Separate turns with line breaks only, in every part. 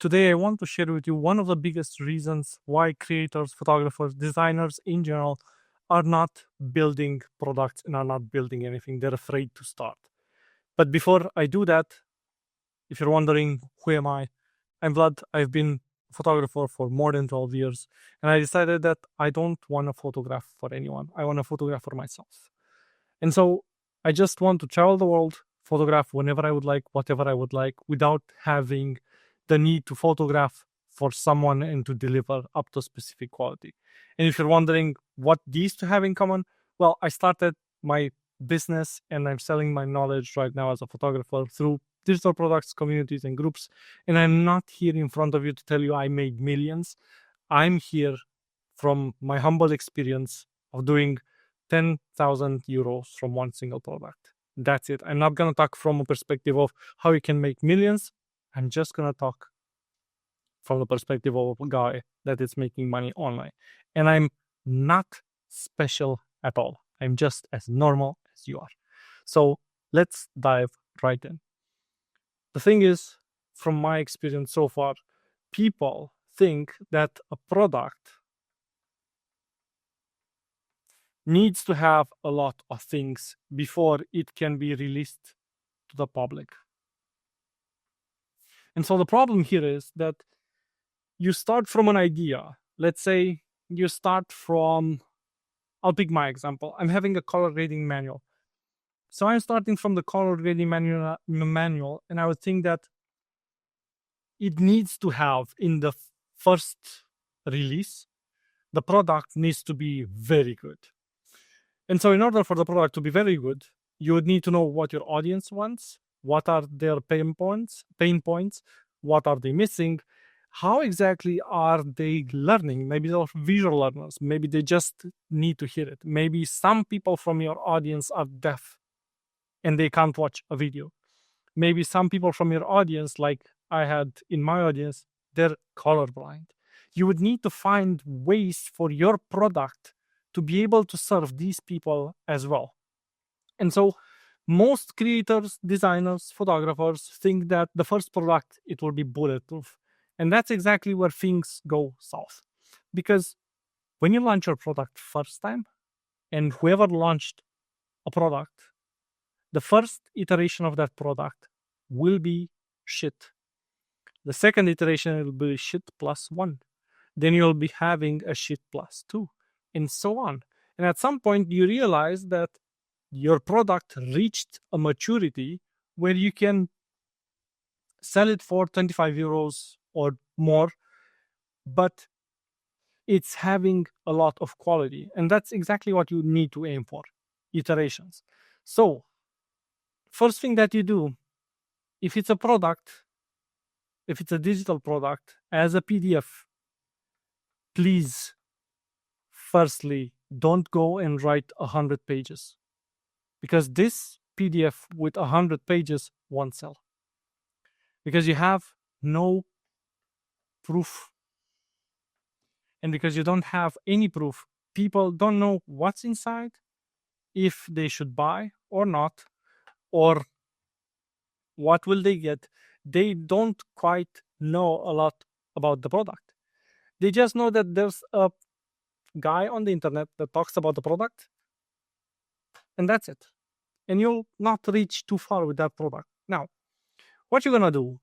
Today, I want to share with you one of the biggest reasons why creators, photographers, designers in general are not building products and are not building anything. They're afraid to start. But before I do that, if you're wondering, who am I? I'm Vlad. I've been a photographer for more than 12 years. And I decided that I don't want to photograph for anyone. I want to photograph for myself. And so I just want to travel the world, photograph whenever I would like, whatever I would like, without having the need to photograph for someone and to deliver up to specific quality. And if you're wondering what these two have in common, well, I started my business and I'm selling my knowledge right now as a photographer through digital products, communities, and groups. And I'm not here in front of you to tell you I made millions. I'm here from my humble experience of doing 10,000 euros from one single product. That's it. I'm not going to talk from a perspective of how you can make millions. I'm just going to talk from the perspective of a guy that is making money online. And I'm not special at all. I'm just as normal as you are. So let's dive right in. The thing is, from my experience so far, people think that a product needs to have a lot of things before it can be released to the public. And so the problem here is that you start from an idea. Let's say you start from, I'll pick my example. I'm having a color grading manual. So I'm starting from the color grading manual, and I would think that it needs to have in the first release, the product needs to be very good. And so in order for the product to be very good, you would need to know what your audience wants, what are their pain points, what are they missing, how exactly are they learning? Maybe they're visual learners, maybe they just need to hear it. Maybe some people from your audience are deaf and they can't watch a video. Maybe some people from your audience, like I had in my audience, they're colorblind. You would need to find ways for your product to be able to serve these people as well. And so most creators, designers, photographers think that the first product, it will be bulletproof. And that's exactly where things go south. Because when you launch your product first time, and whoever launched a product, the first iteration of that product will be shit. The second iteration will be shit plus one. Then you'll be having a shit plus two, and so on. And at some point, you realize that your product reached a maturity where you can sell it for 25 euros or more, but it's having a lot of quality. And that's exactly what you need to aim for, iterations. So, first thing that you do, if it's a product, if it's a digital product, as a PDF, please, firstly, don't go and write 100 pages. Because this PDF with 100 pages won't sell. Because you have no proof. And because you don't have any proof, people don't know what's inside, if they should buy or not, or what will they get. They don't quite know a lot about the product. They just know that there's a guy on the internet that talks about the product, and that's it. And you'll not reach too far with that product. Now, what you're gonna do,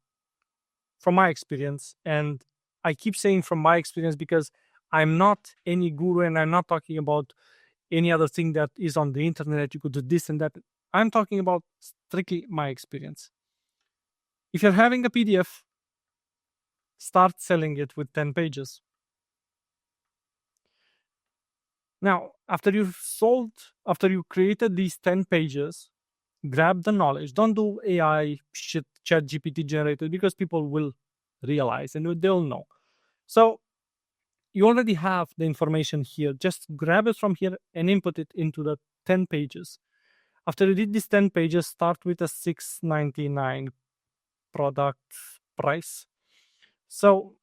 from my experience, and I keep saying from my experience because I'm not any guru and I'm not talking about any other thing that is on the internet that you could do this and that. I'm talking about strictly my experience. If you're having a PDF, start selling it with 10 pages. Now, after you've created these 10 pages, grab the knowledge. Don't do AI shit, chat GPT generated, because people will realize and they'll know. So you already have the information here. Just grab it from here and input it into the 10 pages. After you did these 10 pages, start with a $6.99 product price. So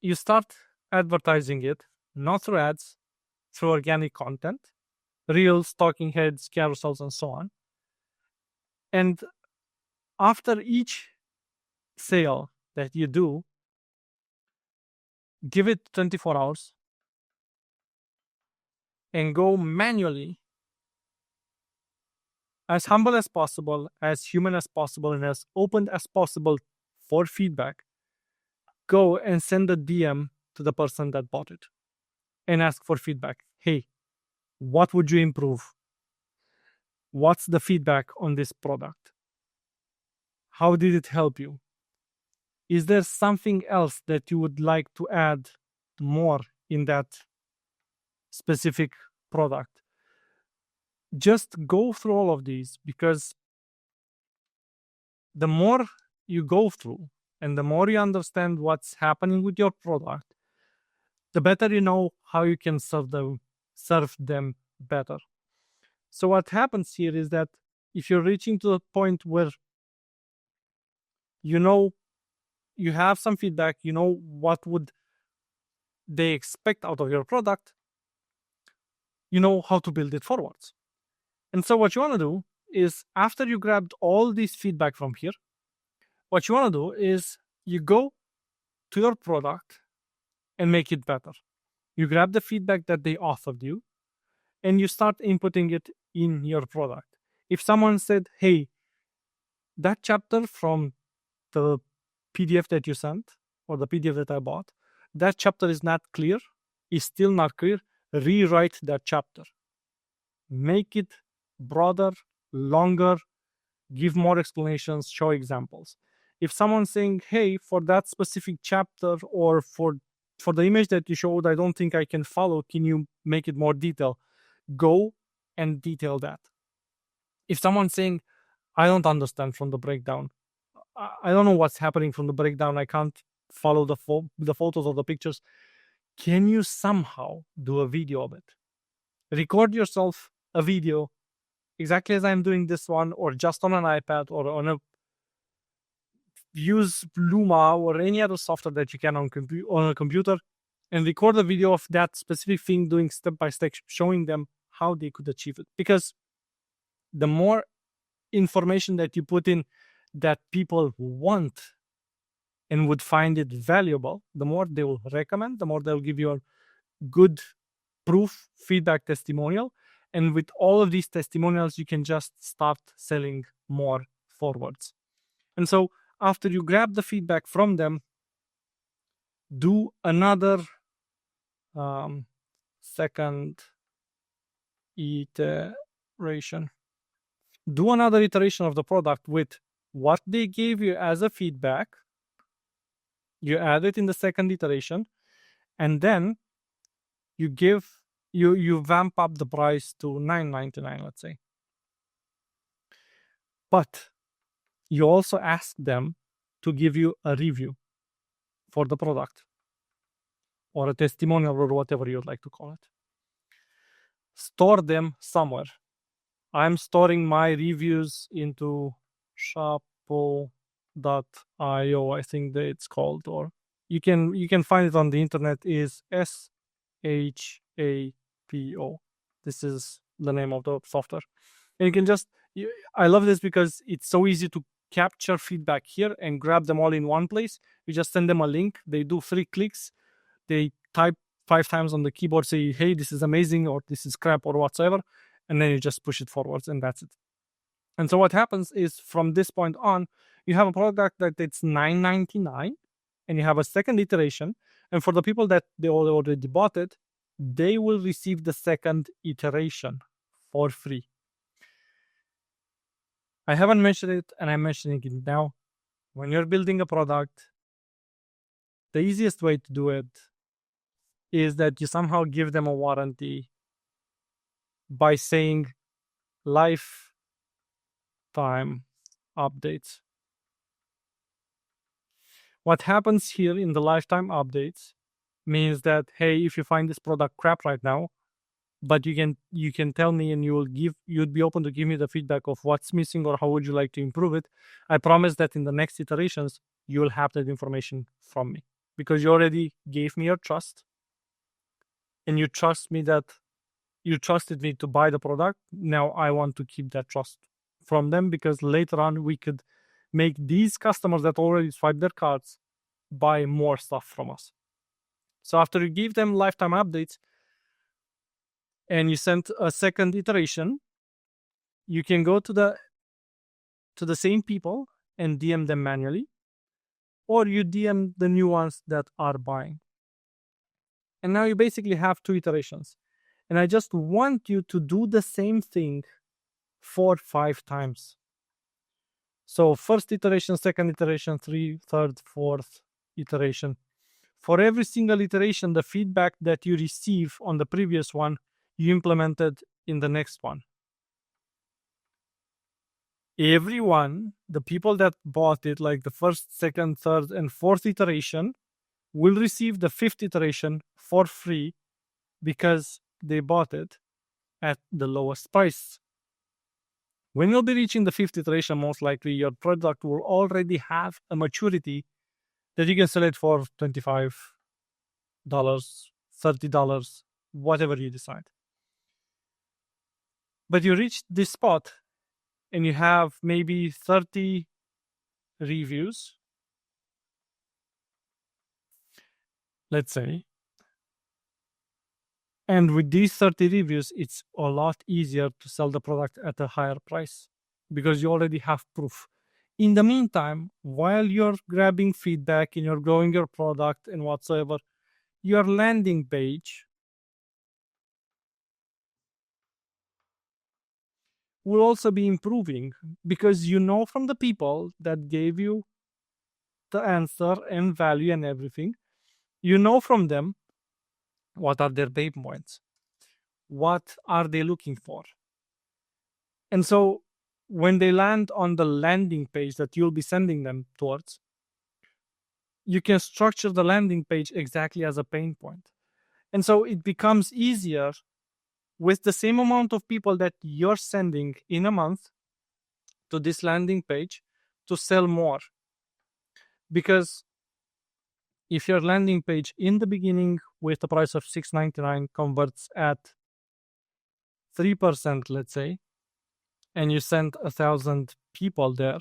you start advertising it, not through ads, through organic content, reels, talking heads, carousels, and so on. And after each sale that you do, give it 24 hours, and go manually, as humble as possible, as human as possible, and as open as possible for feedback. Go and send a DM to the person that bought it and ask for feedback. Hey, what would you improve? What's the feedback on this product? How did it help you? Is there something else that you would like to add more in that specific product? Just go through all of these, because the more you go through and the more you understand what's happening with your product, the better you know how you can serve them better. So what happens here is that if you're reaching to the point where you know you have some feedback, you know what would they expect out of your product, you know how to build it forwards. And so what you want to do is, after you grabbed all this feedback from here, what you want to do is you go to your product and make it better. You grab the feedback that they offered you and you start inputting it in your product. If someone said, hey, that chapter from the PDF that you sent, or the PDF that I bought, that chapter is not clear, is still not clear, rewrite that chapter. Make it broader, longer, give more explanations, show examples. If someone's saying, hey, for that specific chapter, or for the image that you showed, I don't think I can follow, can you make it more detailed? Go and detail that. If someone's saying, I don't understand from the breakdown, I don't know what's happening from the breakdown, I can't follow the photos or the pictures, can you somehow do a video of it? Record yourself a video exactly as I'm doing this one, or just on an iPad, or use Luma or any other software that you can on a computer, and record a video of that specific thing, doing step by step, showing them how they could achieve it. Because the more information that you put in that people want and would find it valuable, the more they will recommend, the more they'll give you a good proof, feedback, testimonial. And with all of these testimonials, you can just start selling more forwards. And so after you grab the feedback from them, do another second iteration. Do another iteration of the product with what they gave you as a feedback. You add it in the second iteration, and then you vamp up the price to $9.99, let's say. But you also ask them to give you a review for the product, or a testimonial, or whatever you'd like to call it. Store them somewhere. I'm storing my reviews into Shapo.io, I think that it's called, or you can find it on the internet, is SHAPO. This is the name of the software. And you can just, I love this because it's so easy to capture feedback here and grab them all in one place. You just send them a link, they do 3 clicks, they type 5 times on the keyboard, say, hey, this is amazing, or this is crap, or whatsoever, and then you just push it forwards, and that's it. And so what happens is, from this point on, you have a product that it's $9.99, and you have a second iteration. And for the people that they already bought it, they will receive the second iteration for free. I haven't mentioned it, and I'm mentioning it now. When you're building a product, the easiest way to do it is that you somehow give them a warranty by saying lifetime updates. What happens here in the lifetime updates means that, hey, if you find this product crap right now, but you can tell me, and you'd be open to give me the feedback of what's missing or how would you like to improve it, I promise that in the next iterations you will have that information from me, because you already gave me your trust, and you trusted me to buy the product. Now I want to keep that trust from them, because later on we could make these customers that already swipe their cards buy more stuff from us. So after you give them lifetime updates and you send a second iteration, you can go to the same people and DM them manually, or you DM the new ones that are buying. And now you basically have 2 iterations. And I just want you to do the same thing 4, 5 times. So first iteration, second iteration, third, fourth iteration. For every single iteration, the feedback that you receive on the previous one, you implemented in the next one. Everyone, the people that bought it, like the first, second, third, and fourth iteration, will receive the fifth iteration for free because they bought it at the lowest price. When you'll be reaching the fifth iteration, most likely your product will already have a maturity that you can sell it for $25, $30, whatever you decide. But you reach this spot and you have maybe 30 reviews, let's say. And with these 30 reviews, it's a lot easier to sell the product at a higher price because you already have proof. In the meantime, while you're grabbing feedback and you're growing your product and whatsoever, your landing page will also be improving because you know from the people that gave you the answer and value and everything, you know from them what are their pain points, what are they looking for. And so when they land on the landing page that you'll be sending them towards, you can structure the landing page exactly as a pain point. And so it becomes easier with the same amount of people that you're sending in a month to this landing page to sell more. Because if your landing page in the beginning with the price of $6.99 converts at 3%, let's say, and you send 1,000 people there,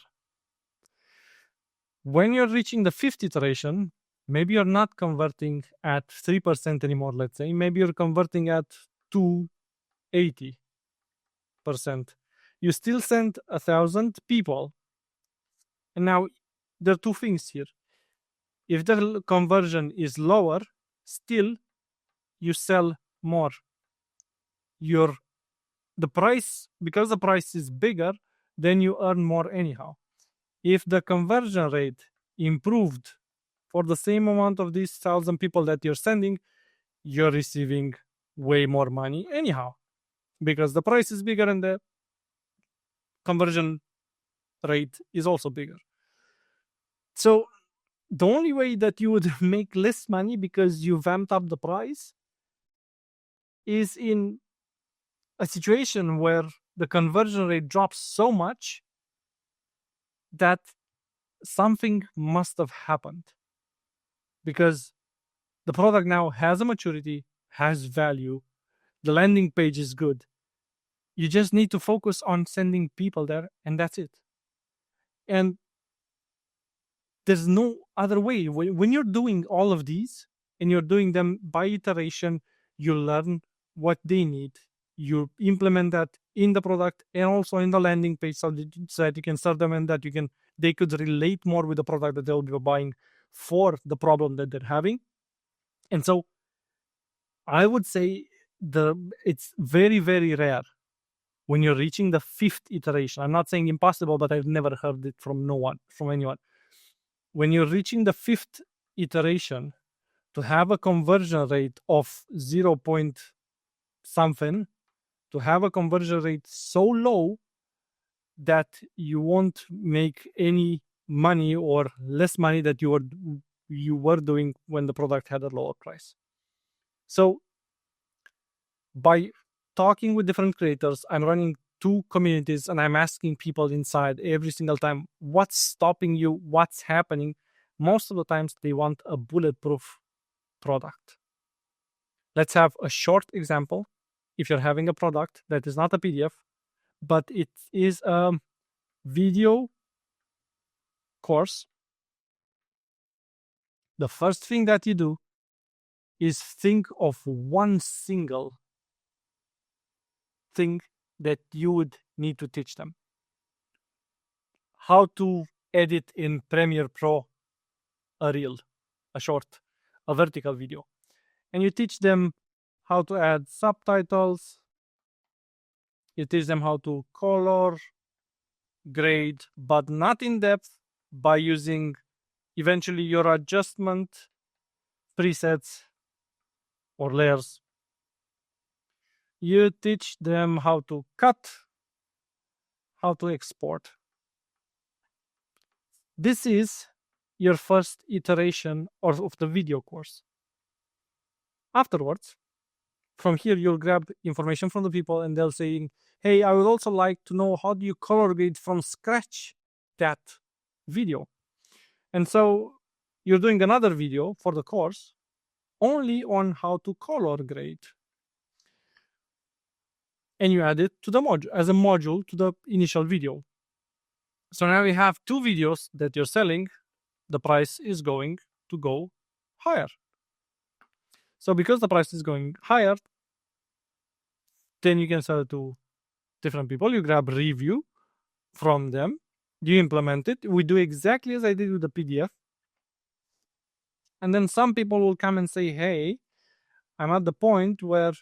when you're reaching the fifth iteration, maybe you're not converting at 3% anymore, let's say. Maybe you're converting at 280%. You still send 1,000 people. And now there are two things here. If the conversion is lower, still you sell more. The price, because the price is bigger, then you earn more anyhow. If the conversion rate improved for the same amount of these 1,000 people that you're sending, you're receiving way more money anyhow, because the price is bigger and the conversion rate is also bigger. So the only way that you would make less money because you vamped up the price is in a situation where the conversion rate drops so much that something must have happened, because the product now has a maturity, has value, the landing page is good. You just need to focus on sending people there, and that's it. And there's no other way. When you're doing all of these and you're doing them by iteration, you learn what they need. You implement that in the product and also in the landing page so that you can serve them and that they could relate more with the product that they'll be buying for the problem that they're having. And so I would say it's very, very rare when you're reaching the fifth iteration. I'm not saying impossible, but I've never heard it from anyone. When you're reaching the fifth iteration, to have a conversion rate of 0 point something, to have a conversion rate so low that you won't make any money or less money that you were doing when the product had a lower price. So by talking with different creators, I'm running 2 communities and I'm asking people inside every single time, what's stopping you? What's happening? Most of the times they want a bulletproof product. Let's have a short example. If you're having a product that is not a PDF, but it is a video course, the first thing that you do is think of one single thing that you would need to teach them. How to edit in Premiere Pro a reel, a short, a vertical video. And you teach them how to add subtitles. You teach them how to color grade, but not in depth, by using eventually your adjustment presets or layers. You teach them how to cut, how to export. This is your first iteration of the video course. Afterwards, from here, you'll grab information from the people and they'll say, hey, I would also like to know how do you color grade from scratch that video. And so you're doing another video for the course only on how to color grade. And you add it to the module as a module to the initial video. So now we have two videos that you're selling. The price is going to go higher. So because the price is going higher, then you can sell it to different people. You grab review from them, you implement it. We do exactly as I did with the PDF. And then some people will come and say, hey, I'm at the point where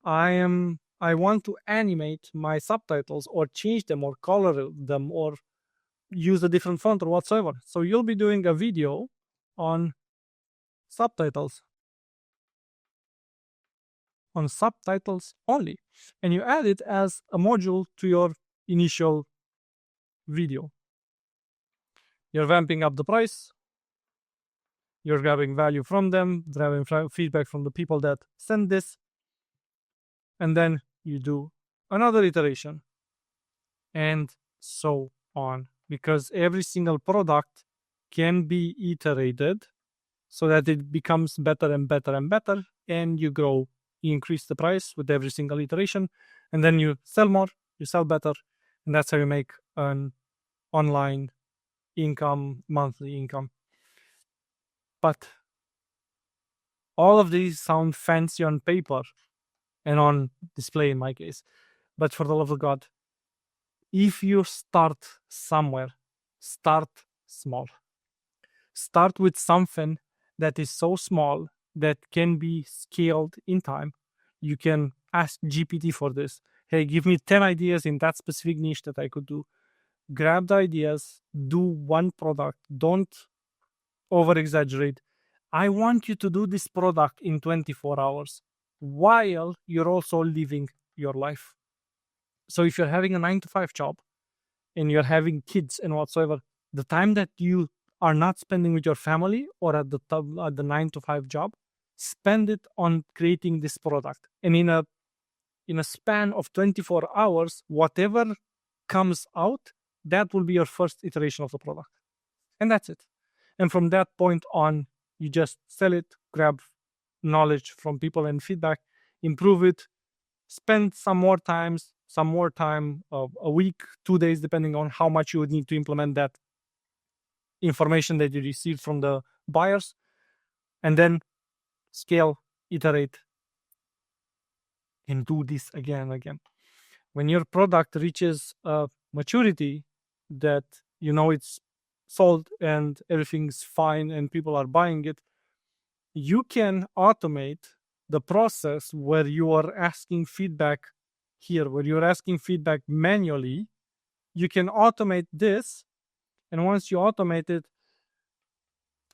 I want to animate my subtitles or change them or color them or use a different font or whatsoever. So you'll be doing a video on subtitles only, and you add it as a module to your initial video. You're vamping up the price, you're grabbing value from them, grabbing feedback from the people that send this, and then you do another iteration, and so on, because every single product can be iterated so that it becomes better and better and better, and you grow. You increase the price with every single iteration, and then you sell more, you sell better, and that's how you make an online income, monthly income. But all of these sound fancy on paper and on display in my case. But for the love of God, if you start somewhere, start small. Start with something that is so small that can be scaled in time. You can ask GPT for this. Hey, give me 10 ideas in that specific niche that I could do. Grab the ideas, do one product. Don't over exaggerate. I want you to do this product in 24 hours while you're also living your life. So if you're having a 9-to-5 job and you're having kids and whatsoever, the time that you are not spending with your family or at the 9-to-5 job, spend it on creating this product. And in a span of 24 hours, whatever comes out, that will be your first iteration of the product. And that's it. And from that point on, you just sell it, grab knowledge from people and feedback, improve it, spend some more time, a week, 2 days, depending on how much you would need to implement that information that you received from the buyers, and then scale, iterate, and do this again and again. When your product reaches a maturity that you know it's sold and everything's fine and people are buying it, you can automate the process where you are asking feedback here, where you're asking feedback manually. You can automate this, and once you automate it,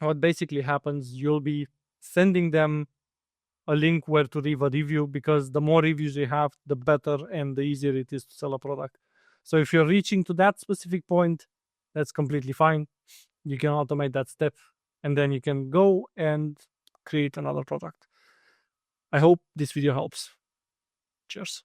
what basically happens, you'll be sending them a link where to leave a review, because the more reviews you have, the better and the easier it is to sell a product. So if you're reaching to that specific point, that's completely fine. You can automate that step, and then you can go and create another product. I hope this video helps. Cheers.